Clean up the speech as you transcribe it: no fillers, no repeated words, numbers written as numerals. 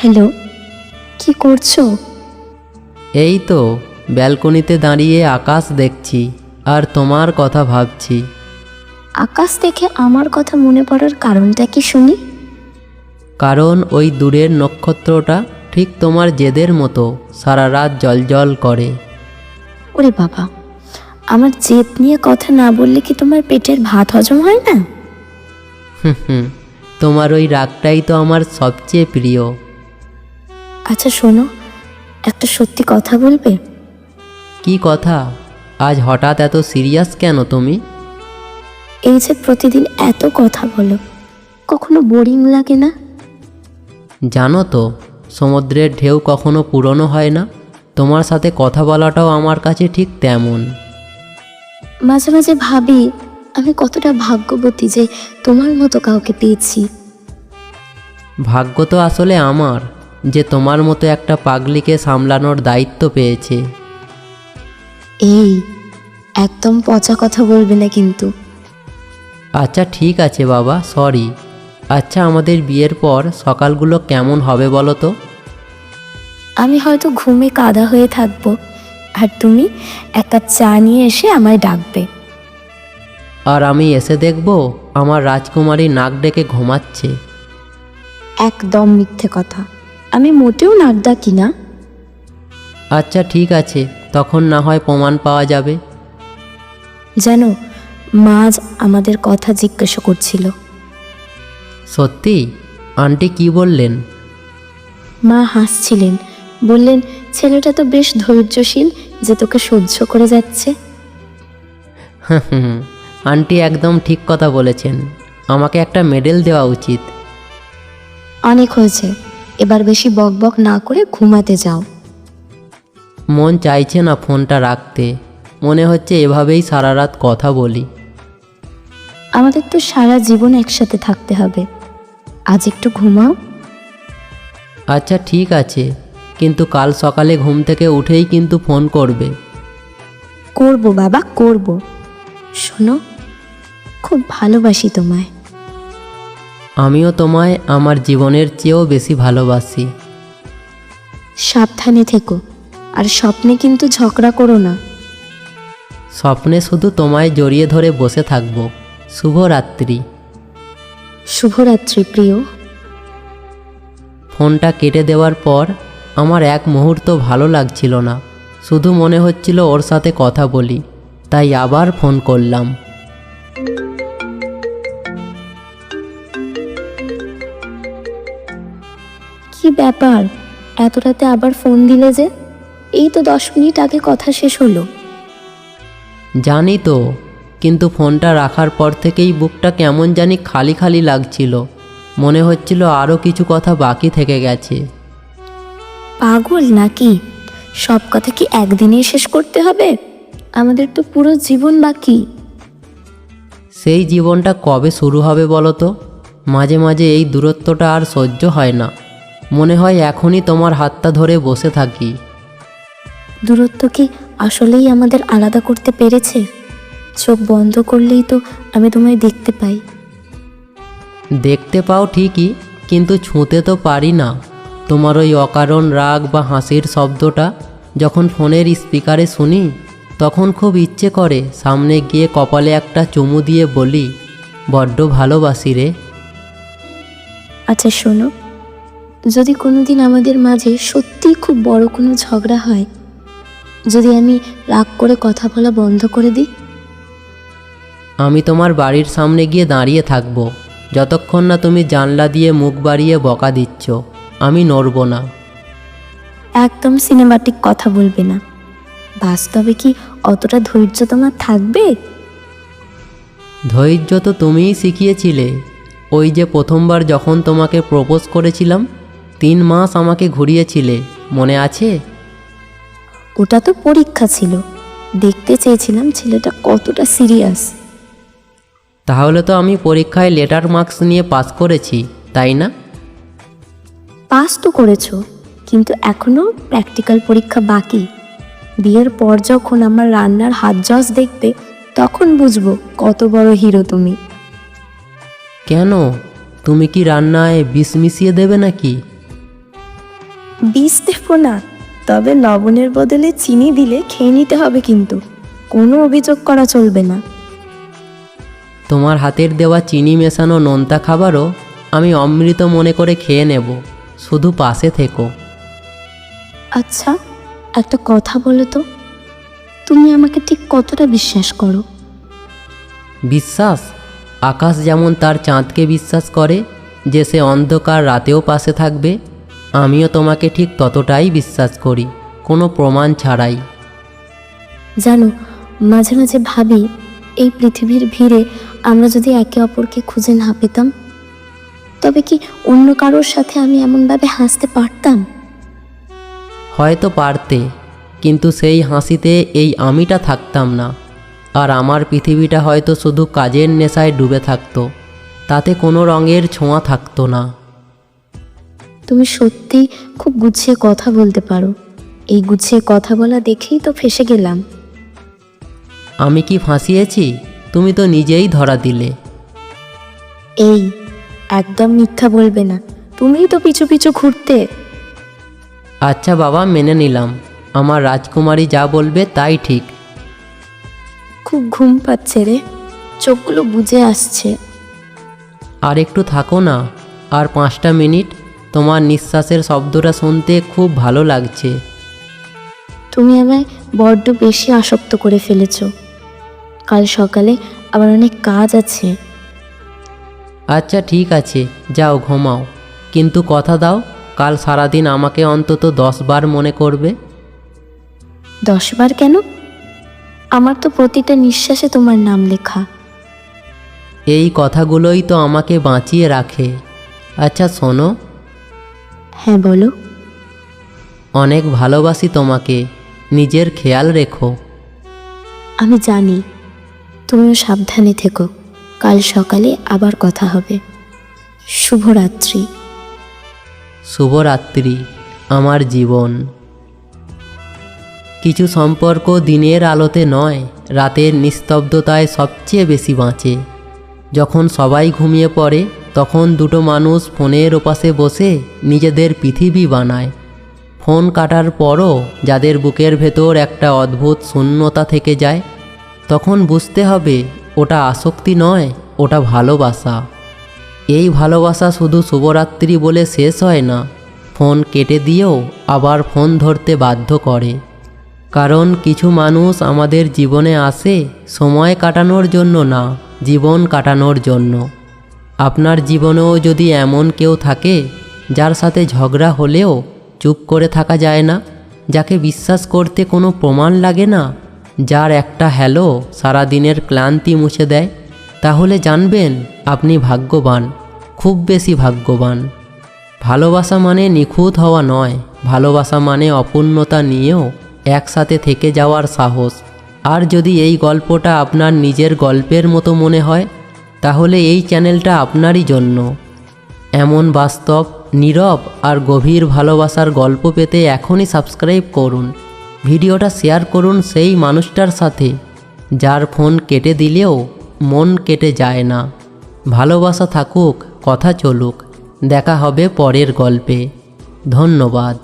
Hello, কি করছো? এই তো ব্যালকনিতে দাঁড়িয়ে আকাশ দেখছি আর তোমার কথা ভাবছি। আকাশ দেখে আমার কথা মনে পড়ার কারণটা কি শুনি? কারণ ওই দূরের নক্ষত্রটা ঠিক তোমার জেদের মতো সারা রাত জ্বলজ্বল করে। ওরে বাবা, আমার জেদ নিয়ে কথা না বললে কি তোমার পেটের ভাত হজম হয় না? হুম, তোমার ওই রাগটাই তো আমার সবচেয়ে প্রিয়। আচ্ছা শোনো, একটা সত্যি কথা বলবে? কি কথা? আজ হঠাৎ এত সিরিয়াস কেন তুমি? এই যে প্রতিদিন এত কথা বলো, কখনো বোরিং লাগে না? জানো তো, সমুদ্রের ঢেউ কখনো পুরনো হয় না। তোমার সাথে কথা বলাটাও আমার কাছে ঠিক তেমন। মাঝে মাঝে ভাবি আমি কতটা ভাগ্যবতী যে তোমার মতো কাউকে পেয়েছি। ভাগ্য তো আসলে আমার, যে তোমার মতো একটা পাগলিকে সামলানোর দায়িত্ব পেয়েছে। এই, একদম পচা কথা বলবে না কিন্তু। আচ্ছা ঠিক আছে বাবা, সরি। আচ্ছা, আমাদের বিয়ের পর সকালগুলো কেমন হবে বলো তো? আমি হয়তো ঘুমে কাদা হয়ে থাকবো, আর তুমি এক কাপ চা নিয়ে এসে আমায় ডাকবে। আর আমি এসে দেখব আমার রাজকুমারী নাক ডেকে ঘুমাচ্ছে। একদম মিথ্যে কথা, আমি মোটেও নাক ডাকি না। আচ্ছা ঠিক আছে, তখন না হয় প্রমাণ পাওয়া যাবে। জানো, মা আজ আমাদের কথা জিজ্ঞাসা করছিল। সত্যি? আন্টি কি বললেন? মা হাসছিলেন, বললেন ছেলেটা তো বেশ ধৈর্যশীল যে তোকে সহ্য করে যাচ্ছে। হুম, আন্টি একদম ঠিক কথা বলেছেন। আমাকে একটা মেডেল দেওয়া উচিত। অনেক হয়েছে, এবার বেশি বকবক না করে ঘুমাতে যাও। মন চাইছে না ফোনটা রাখতে, মনে হচ্ছে এভাবেই সারা রাত কথা বলি। আমাদের তো সারা জীবন একসাথে থাকতে হবে, আজ একটু ঘুমাও। আচ্ছা ঠিক আছে, কিন্তু কাল সকালে ঘুম থেকে উঠেই কিন্তু ফোন করবে। করব বাবা, করব। শোনো, খুব ভালোবাসি তোমায়। আমিও তোমায় আমার জীবনের চেয়েও বেশি ভালোবাসি। সাবধানে থেকো, আর স্বপ্নে কিন্তু ঝগড়া করো না। স্বপ্নে শুধু তোমায় জড়িয়ে ধরে বসে থাকব। শুভরাত্রি। শুভরাত্রি প্রিয়। ফোনটা কেটে দেওয়ার পর আমার এক মুহূর্ত ভালো লাগছিল না, শুধু মনে হচ্ছিল ওর সাথে কথা বলি, তাই আবার ফোন করলাম। কি ব্যাপার, এত রাতে আবার ফোন দিলে যে? এই তো 10 মিনিট আগে কথা শেষ হলো। জানি তো, কিন্তু ফোনটা রাখার পর থেকেই বুকটা কেমন জানি খালি খালি লাগছিল। মনে হচ্ছিল আরও কিছু কথা বাকি থেকে গেছে। পাগল নাকি? সব কথা কি একদিনেই শেষ করতে হবে? আমাদের তো পুরো জীবন বাকি। সেই জীবনটা কবে শুরু হবে বলো তো? মাঝে মাঝে এই দূরত্বটা আর সহ্য হয় না। মনে হয় এখনই তোমার হাতটা ধরে বসে থাকি। দূরত্ব কি আসলেই আমাদের আলাদা করতে পেরেছে? চোখ বন্ধ করলেই তো আমি তোমায় দেখতে পাই। দেখতে পাও ঠিকই, কিন্তু ছুঁতে তো পারি না। তোমার ওই অকারণ রাগ বা হাসির শব্দটা যখন ফোনের স্পিকারে শুনি, তখন খুব ইচ্ছে করে সামনে গিয়ে কপালে একটা চুমু দিয়ে বলি, বড্ড ভালোবাসি রে। আচ্ছা শোনো, যদি কোনোদিন আমাদের মাঝে সত্যিই খুব বড় কোনো ঝগড়া হয়, যদি আমি রাগ করে কথা বলা বন্ধ করে দিই? আমি তোমার বাড়ির সামনে গিয়ে দাঁড়িয়ে থাকব, যতক্ষণ না তুমি জানলা দিয়ে মুখ বাড়িয়ে বকা দিচ্ছ। আমি নড়ব না। একদম সিনেমাটিক কথা বলবে না। বাস্তবে কি অতটা ধৈর্য তোমার থাকবে? ধৈর্য তো তুমিই শিখিয়েছিলে। ওই যে প্রথমবার যখন তোমাকে প্রপোজ করেছিলাম, 3 মাস আমাকে ঘুরিয়েছিলে, মনে আছে? ওটা তো পরীক্ষা ছিল, দেখতে চেয়েছিলাম ছেলেটা কতটা সিরিয়াস। তাহলে তো আমি পরীক্ষায় লেটার মার্কস নিয়ে পাস করেছি, তাই না? পাস তো করেছো, কিন্তু এখনো প্র্যাকটিক্যাল পরীক্ষা বাকি। বিয়ের পর যখন আমার রান্নার হাত জজ দেখবে, তখন বুঝবো কত বড় হিরো তুমি। কেন? তুমি কি রান্নায় বিষ মিশিয়ে দেবে নাকি? বিষ দেবো না, তবে লবণের বদলে চিনি দিলে খেয়ে নিতে হবে, কিন্তু কোনো অভিযোগ করা চলবে না। তোমার হাতের দেওয়া চিনি মেশানো নোনতা খাবারও আমি অমৃত মনে করে খেয়ে নেব, শুধু পাশে থেকো। আচ্ছা, একটা কথা বলো তো, তুমি আমাকে ঠিক কতটা বিশ্বাস করো? বিশ্বাস? আকাশ যেমন তার চাঁদকে বিশ্বাস করে যে সে অন্ধকার রাতেও পাশে থাকবে, আমিও তোমাকে ঠিক ততটাই বিশ্বাস করি, কোনো প্রমাণ ছাড়াই। জানো, মাঝে মাঝে ভাবি এই পৃথিবীর ভিড়ে আমরা যদি একে অপরকে খুঁজে না পেতাম, তবে কি অন্য কারোর সাথে আমি এমনভাবে হাসতে পারতাম? হয়তো পারতে, কিন্তু সেই হাসিতে এই আমিটা থাকতাম না, আর আমার পৃথিবীটা হয়তো শুধু কাজের নেশায় ডুবে থাকতো, তাতে কোনো রঙের ছোঁয়া থাকতো না। তুমি সত্যি খুব গুছিয়ে কথা বলতে পারো, এই গুছিয়ে কথা বলা দেখেই তো ফেঁসে গেলাম। আমি কি ফাঁসিয়েছি? তুমি তো নিজেই ধরা দিলে। এই, একদম মিথ্যা বলবে না, তুমিই তো পিছু পিছু ঘুরতে। আচ্ছা বাবা, মেনে নিলাম, আমার রাজকুমারী যা বলবে তাই ঠিক। খুব ঘুম পাচ্ছে রে, চোখগুলো বুজে আসছে। আর একটু থাকো না, আর 5টা মিনিট, তোমার নিঃশ্বাসের শব্দটা শুনতে খুব ভালো লাগছে। তুমি আমায় বড্ড বেশি আসক্ত করে ফেলেছ, কাল সকালে আবার অনেক কাজ আছে। আচ্ছা ঠিক আছে, যাও ঘুমাও, কিন্তু কথা দাও কাল সারাদিন আমাকে অন্তত 10 বার মনে করবে। 10 বার কেন? আমার তো প্রতিটা নিঃশ্বাসে তোমার নাম লেখা। এই কথাগুলোই তো আমাকে বাঁচিয়ে রাখে। আচ্ছা শোনো। হ্যাঁ বলো। অনেক ভালোবাসি তোমাকে, নিজের খেয়াল রেখো। আমি জানি, তুমিও সাবধানে থেকো, কাল সকালে আবার কথা হবে। শুভরাত্রি। শুভরাত্রি আমার জীবন। কিছু সম্পর্ক দিনের আলোতে নয়, রাতের নিস্তব্ধতায় সবচেয়ে বেশি বাঁচে। যখন সবাই ঘুমিয়ে পড়ে, তখন দুটো মানুষ ফোনের ওপাশে বসে নিজেদের পৃথিবী বানায়। ফোন কাটার পরও যাদের বুকের ভেতর একটা অদ্ভুত শূন্যতা থেকে যায়, তখন বুঝতে হবে ওটা আসক্তি নয়, ওটা ভালোবাসা। এই ভালোবাসা শুধু শুভরাত্রি বলে শেষ হয় না, ফোন কেটে দিয়েও আবার ফোন ধরতে বাধ্য করে। কারণ কিছু মানুষ আমাদের জীবনে আসে সময় কাটানোর জন্য না, জীবন কাটানোর জন্য। আপনার জীবনেও যদি এমন কেউ থাকে যার সাথে ঝগড়া হলেও চুপ করে থাকা যায় না, যাকে বিশ্বাস করতে কোনো প্রমাণ লাগে না, যার একটা হ্যালো সারা দিনের ক্লান্তি মুছে দেয়, তাহলে জানবেন আপনি ভাগ্যবান, খুব বেশি ভাগ্যবান। ভালোবাসা মানে নিখুঁত হওয়া নয়, ভালোবাসা মানে অপূর্ণতা নিয়েও একসাথে থেকে যাওয়ার সাহস। আর যদি এই গল্পটা আপনার নিজের গল্পের মতো মনে হয়, তাহলে এই চ্যানেলটা আপনারই জন্য। এমন বাস্তব, নীরব আর গভীর ভালোবাসার গল্প পেতে এখনই সাবস্ক্রাইব করুন। ভিডিওটা শেয়ার করুন সেই মানুষটার সাথে যার ফোন কেটে দিলেও মন কেটে যায় না। ভালোবাসা থাকুক, কথা চলুক, দেখা হবে পরের গল্পে। ধন্যবাদ।